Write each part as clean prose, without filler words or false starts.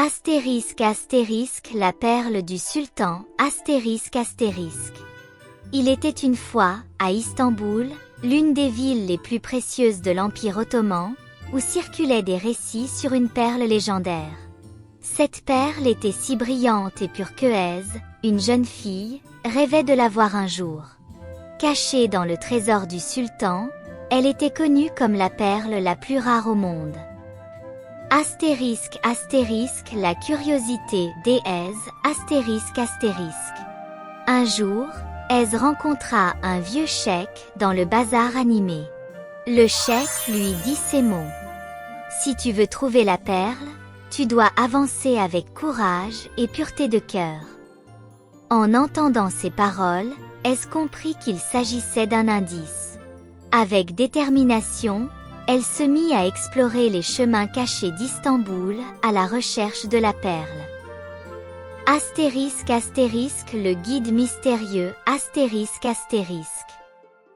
Astérisque astérisque la perle du sultan, astérisque astérisque. Il était une fois, à Istanbul, l'une des villes les plus précieuses de l'Empire ottoman, où circulaient des récits sur une perle légendaire. Cette perle était si brillante et pure que Aise, une jeune fille, rêvait de la voir un jour. Cachée dans le trésor du sultan, elle était connue comme la perle la plus rare au monde. Astérisque astérisque la curiosité d'Aise, astérisque astérisque. Un jour, Aise rencontra un vieux cheik dans le bazar animé. Le cheik lui dit ces mots. Si tu veux trouver la perle, tu dois avancer avec courage et pureté de cœur. En entendant ces paroles, Aise comprit qu'il s'agissait d'un indice. Avec détermination, elle se mit à explorer les chemins cachés d'Istanbul à la recherche de la perle. Astérisque astérisque le guide mystérieux, astérisque astérisque.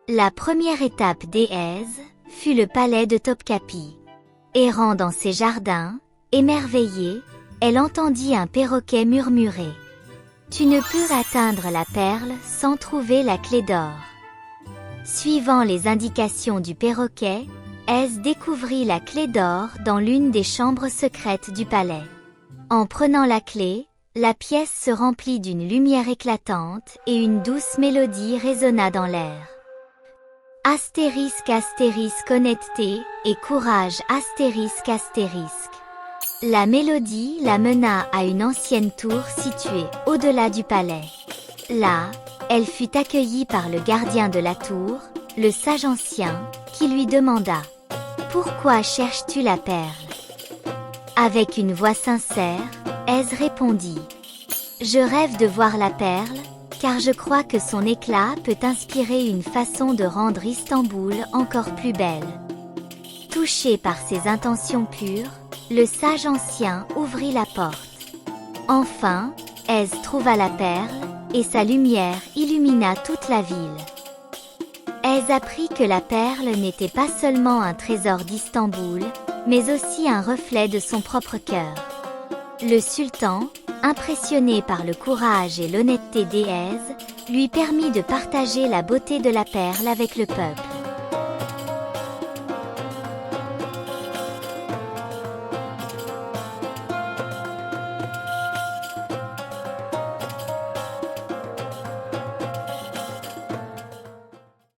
La première étape d'Aise fut le palais de Topkapi. Errant dans ses jardins, émerveillée, elle entendit un perroquet murmurer. Tu ne peux atteindre la perle sans trouver la clé d'or. Suivant les indications du perroquet, Aise découvrit la clé d'or dans l'une des chambres secrètes du palais. En prenant la clé, la pièce se remplit d'une lumière éclatante et une douce mélodie résonna dans l'air. Astérisque astérisque honnêteté et courage astérisque astérisque. La mélodie la mena à une ancienne tour située au-delà du palais. Là, elle fut accueillie par le gardien de la tour, le sage ancien, qui lui demanda « Pourquoi cherches-tu la perle ?» Avec une voix sincère, Aise répondit « Je rêve de voir la perle, car je crois que son éclat peut inspirer une façon de rendre Istanbul encore plus belle. » Touché par ses intentions pures, le sage ancien ouvrit la porte. Enfin, Aise trouva la perle, et sa lumière illumina toute la ville. Aise apprit que la perle n'était pas seulement un trésor d'Istanbul, mais aussi un reflet de son propre cœur. Le sultan, impressionné par le courage et l'honnêteté d'Aise, lui permit de partager la beauté de la perle avec le peuple.